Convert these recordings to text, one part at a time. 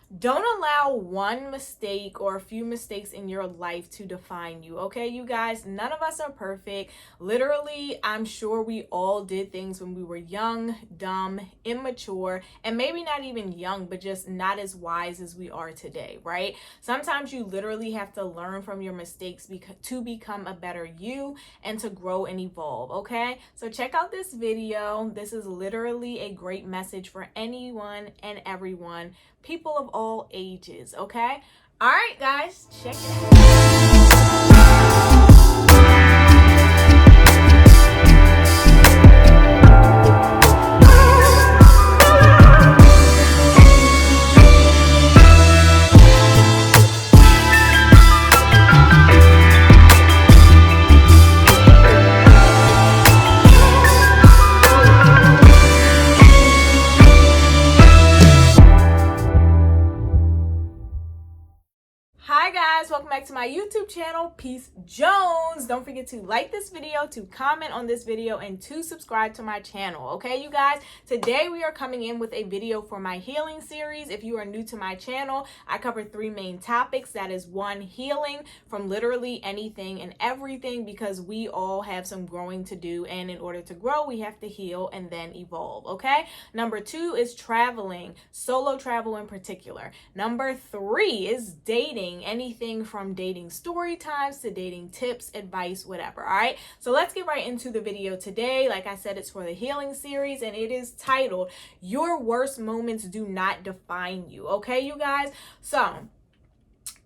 Don't allow one mistake or a few mistakes in your life to define you, okay, you guys? None of us are perfect. Literally, I'm sure we all did things when we were young, dumb, immature, and maybe not even young, but just not as wise as we are today, right? Sometimes you literally have to learn from your mistakes to become a better you and to grow and evolve, okay? So check out this video. This is literally a great message for anyone and everyone, people of all ages, okay? All right, guys, check it Hi guys, welcome back to my YouTube channel, Peace Jones. Don't forget to like this video, to comment on this video, and to subscribe to my channel, okay, you guys? Today we are coming in with a video for my healing series. If you are new to my channel, I cover 3 main topics. That is 1, healing from literally anything and everything, because we all have some growing to do, and in order to grow, we have to heal and then evolve, okay? Number 2 is traveling, solo travel in particular. Number 3 is dating, anything from dating story times to dating tips, advice, whatever. All right, so let's get right into the video today. Like I said, it's for the healing series, and it is titled Your Worst Moments Do Not Define You, okay, you guys? So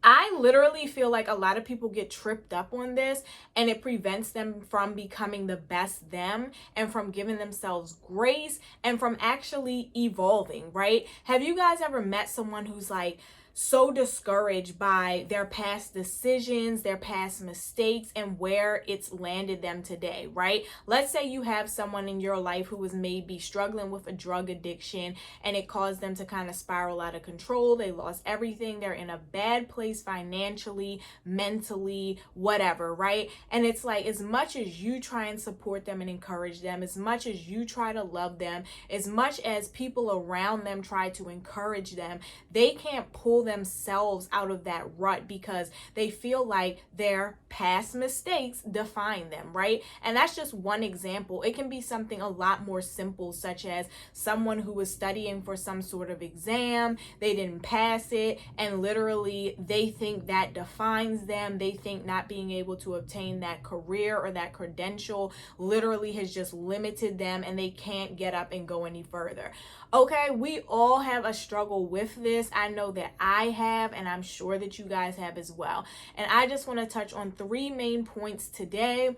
I literally feel like a lot of people get tripped up on this, and it prevents them from becoming the best them and from giving themselves grace and from actually evolving, right? Have you guys ever met someone who's like so discouraged by their past decisions, their past mistakes, and where it's landed them today, right? Let's say you have someone in your life who was maybe struggling with a drug addiction, and it caused them to kind of spiral out of control. They lost everything. They're in a bad place financially, mentally, whatever, right? And it's like, as much as you try and support them and encourage them, as much as you try to love them, as much as people around them try to encourage them, they can't pull themselves out of that rut because they feel like their past mistakes define them, right? And that's just one example. It can be something a lot more simple, such as someone who was studying for some sort of exam, they didn't pass it, and literally they think that defines them. They think not being able to obtain that career or that credential literally has just limited them, and they can't get up and go any further. Okay, we all have a struggle with this. I know that I have, and I'm sure that you guys have as well. And I just want to touch on 3 main points today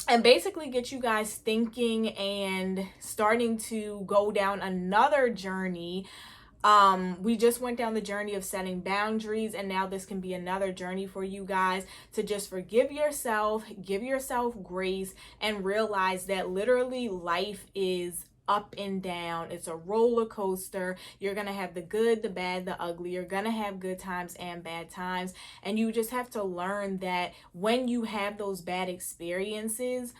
and basically get you guys thinking and starting to go down another journey. We just went down the journey of setting boundaries, and now this can be another journey for you guys to just forgive yourself, give yourself grace, and realize that literally life is up and down. It's a roller coaster. You're gonna have the good, the bad, the ugly. You're gonna have good times and bad times, and you just have to learn that when you have those bad experiences,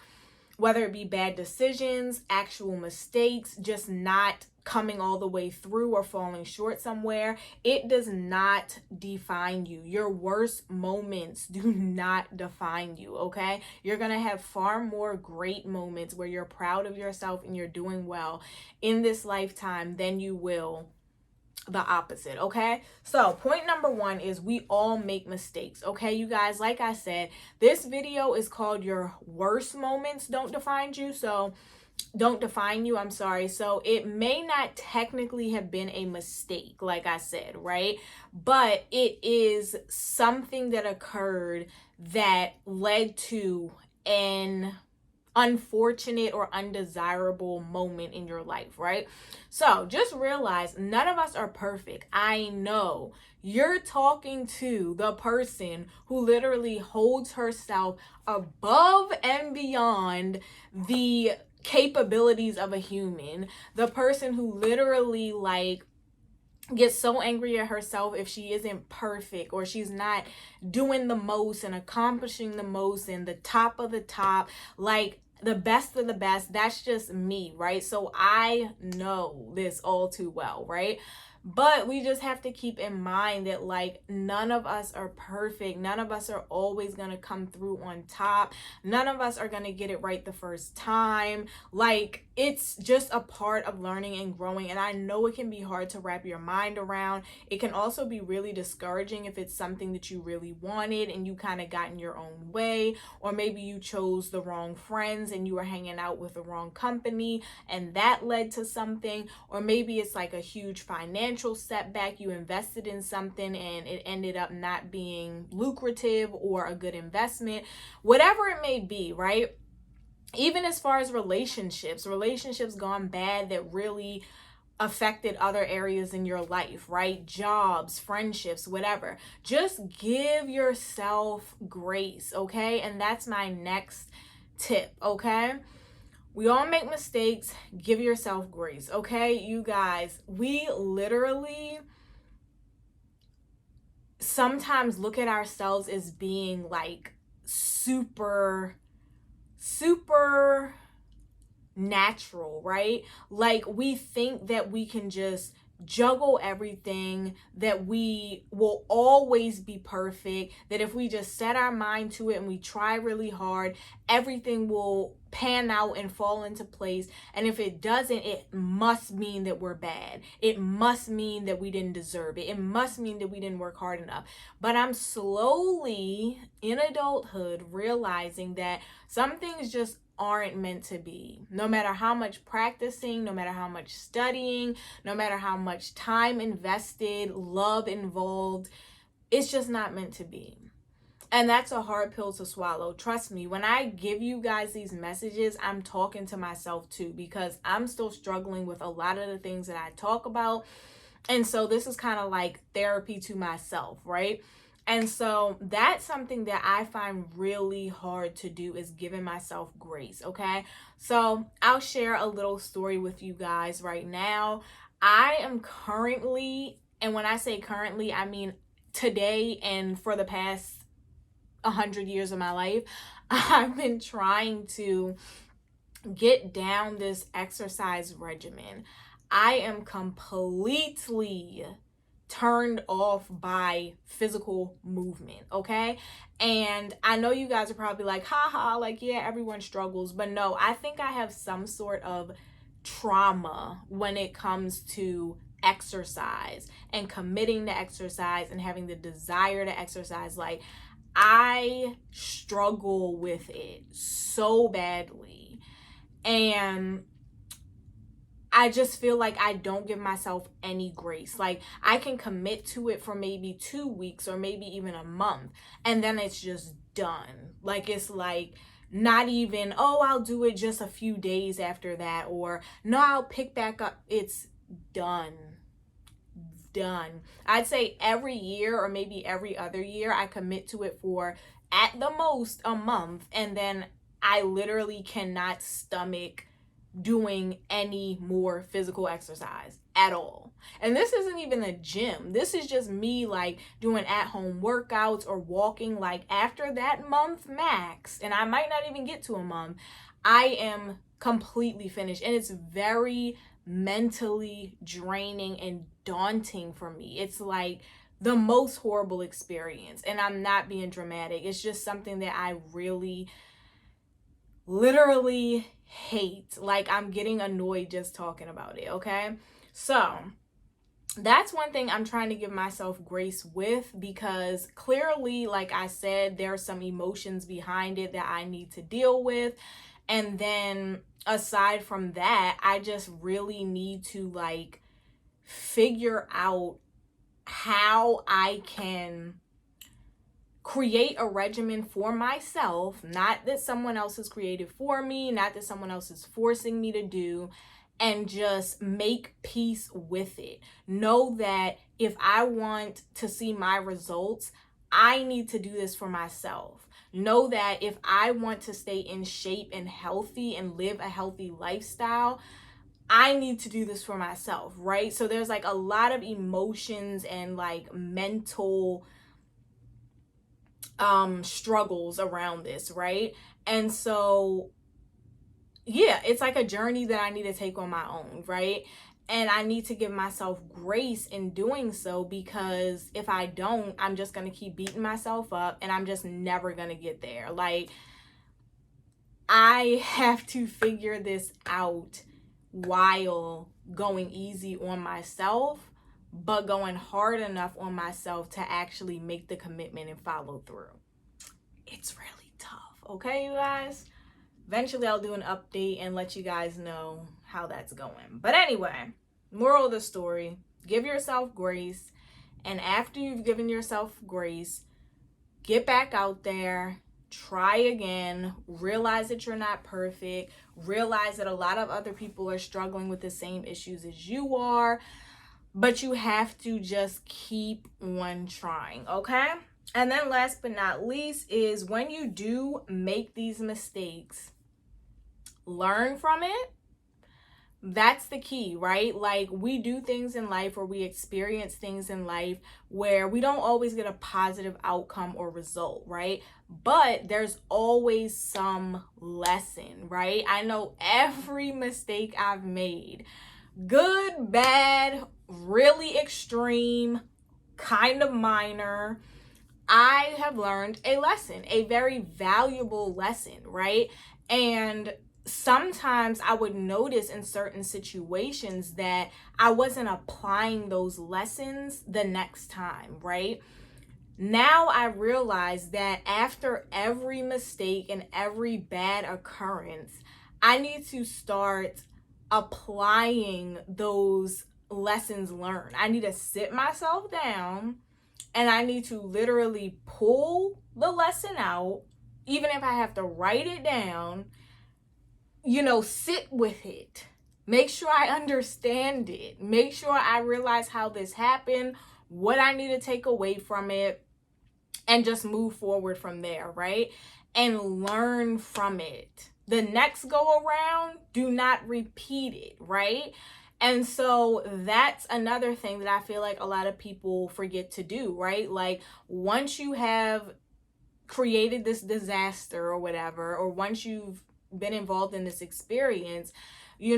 whether it be bad decisions, actual mistakes, just not coming all the way through or falling short somewhere, it does not define you. Your worst moments do not define you, okay? You're gonna have far more great moments where you're proud of yourself and you're doing well in this lifetime than you will the opposite, okay? So point number 1 is we all make mistakes, okay, you guys? Like I said, this video is called Your Worst Moments Don't Define You. So I'm sorry. So it may not technically have been a mistake, like I said, right? But it is something that occurred that led to an unfortunate or undesirable moment in your life, right? So just realize none of us are perfect. I know you're talking to the person who literally holds herself above and beyond the capabilities of a human, the person who literally like gets so angry at herself if she isn't perfect or she's not doing the most and accomplishing the most and the top of the top, like the best of the best. That's just me, right? So I know this all too well, right? But we just have to keep in mind that like none of us are perfect. None of us are always going to come through on top. None of us are going to get it right the first time. Like it's just a part of learning and growing. And I know it can be hard to wrap your mind around. It can also be really discouraging if it's something that you really wanted and you kind of got in your own way, or maybe you chose the wrong friends and you were hanging out with the wrong company and that led to something, or maybe it's like a huge financial setback. You invested in something and it ended up not being lucrative or a good investment, whatever it may be, right? Even as far as relationships gone bad that really affected other areas in your life, right? Jobs, friendships, whatever. Just give yourself grace, okay? And that's my next tip, okay? We all make mistakes. Give yourself grace, okay? You guys, we literally sometimes look at ourselves as being like super natural, right? Like we think that we can just juggle everything, that we will always be perfect, that if we just set our mind to it and we try really hard, everything will pan out and fall into place. And if it doesn't, it must mean that we're bad. It must mean that we didn't deserve it. It must mean that we didn't work hard enough. But I'm slowly in adulthood realizing that some things just aren't meant to be. No matter how much practicing, no matter how much studying, no matter how much time invested, love involved, it's just not meant to be. And that's a hard pill to swallow. Trust me, when I give you guys these messages, I'm talking to myself too, because I'm still struggling with a lot of the things that I talk about. And so this is kind of like therapy to myself, right? And so that's something that I find really hard to do, is giving myself grace, okay? So I'll share a little story with you guys right now. I am currently, and when I say currently, I mean today and for the past 100 years of my life, I've been trying to get down this exercise regimen. I am completely turned off by physical movement, okay? And I know you guys are probably like, haha, like, yeah, everyone struggles. But no, I think I have some sort of trauma when it comes to exercise and committing to exercise and having the desire to exercise. Like, I struggle with it so badly. And I just feel like I don't give myself any grace. Like I can commit to it for maybe 2 weeks or maybe even a month, and then it's just done. Like it's like not even, oh, I'll do it just a few days after that, or no, I'll pick back up. It's done. I'd say every year or maybe every other year I commit to it for at the most a month, and then I literally cannot stomach doing any more physical exercise at all. And this isn't even a gym. This is just me like doing at-home workouts or walking. Like after that month max, and I might not even get to a month, I am completely finished. And it's very mentally draining and daunting for me. It's like the most horrible experience. And I'm not being dramatic. It's just something that I really literally hate. Like I'm getting annoyed just talking about it, okay? So that's one thing I'm trying to give myself grace with, because clearly, like I said, there are some emotions behind it that I need to deal with. And then aside from that, I just really need to like figure out how I can create a regimen for myself, not that someone else has created for me, not that someone else is forcing me to do, and just make peace with it. Know that if I want to see my results, I need to do this for myself. Know that if I want to stay in shape and healthy and live a healthy lifestyle, I need to do this for myself, right? So there's like a lot of emotions and like mental struggles around this, right? And so yeah, it's like a journey that I need to take on my own, right? And I need to give myself grace in doing so, because if I don't, I'm just going to keep beating myself up and I'm just never going to get there. Like, I have to figure this out while going easy on myself, but going hard enough on myself to actually make the commitment and follow through. It's really tough, okay, you guys? Eventually, I'll do an update and let you guys know how that's going. But anyway, moral of the story, give yourself grace. And after you've given yourself grace, get back out there, try again, realize that you're not perfect, realize that a lot of other people are struggling with the same issues as you are, but you have to just keep on trying, okay? And then last but not least is, when you do make these mistakes, learn from it. That's the key, right? Like, we do things in life, or we experience things in life where we don't always get a positive outcome or result, right? But there's always some lesson, right? I know every mistake I've made, good, bad, really extreme, kind of minor, I have learned a lesson, a very valuable lesson, right? And sometimes I would notice in certain situations that I wasn't applying those lessons the next time, right? Now I realize that after every mistake and every bad occurrence, I need to start applying those lessons learned. I need to sit myself down and I need to literally pull the lesson out, even if I have to write it down, sit with it. Make sure I understand it. Make sure I realize how this happened, what I need to take away from it, and just move forward from there, right? And learn from it. The next go around, do not repeat it, right? And so that's another thing that I feel like a lot of people forget to do, right? Like, once you have created this disaster or whatever, or once you've been involved in this experience, you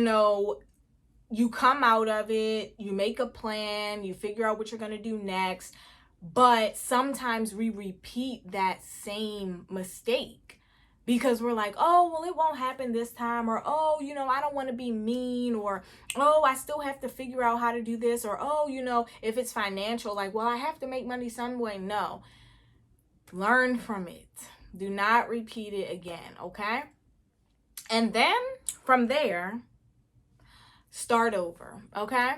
come out of it, you make a plan, you figure out what you're going to do next. But sometimes we repeat that same mistake because we're like, oh, well, it won't happen this time, or, oh, I don't want to be mean, or, oh, I still have to figure out how to do this, or, oh, if it's financial, like, well, I have to make money some way. No, learn from it. Do not repeat it again, okay? And then from there, start over, okay?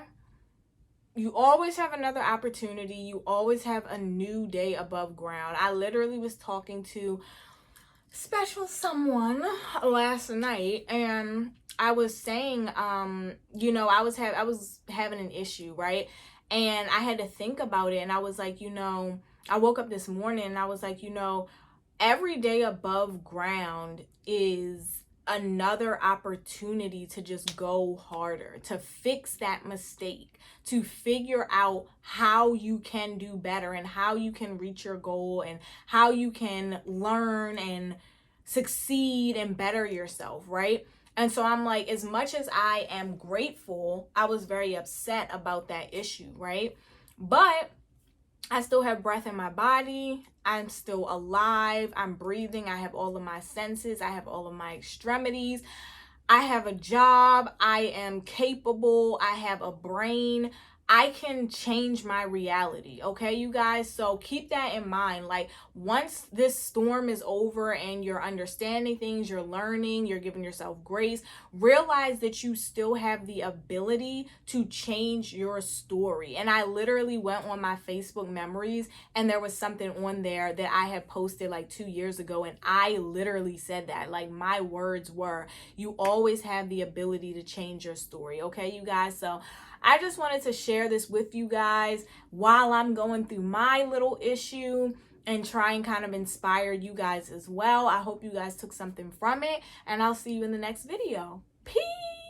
You always have another opportunity. You always have a new day above ground. I literally was talking to special someone last night, and I was saying, I was having an issue, right? And I had to think about it, and I was like, I woke up this morning and I was like, every day above ground is another opportunity to just go harder, to fix that mistake, to figure out how you can do better and how you can reach your goal and how you can learn and succeed and better yourself, right? And so I'm like, as much as I am grateful, I was very upset about that issue, right? But I still have breath in my body. I'm still alive. I'm breathing. I have all of my senses. I have all of my extremities. I have a job. I am capable. I have a brain. I can change my reality, okay, you guys? So keep that in mind. Like, once this storm is over and you're understanding things, you're learning, you're giving yourself grace, realize that you still have the ability to change your story. And I literally went on my Facebook memories and there was something on there that I had posted like 2 years ago, and I literally said that. Like, my words were, you always have the ability to change your story, okay, you guys? So I just wanted to share this with you guys while I'm going through my little issue and try and kind of inspire you guys as well. I hope you guys took something from it, and I'll see you in the next video. Peace.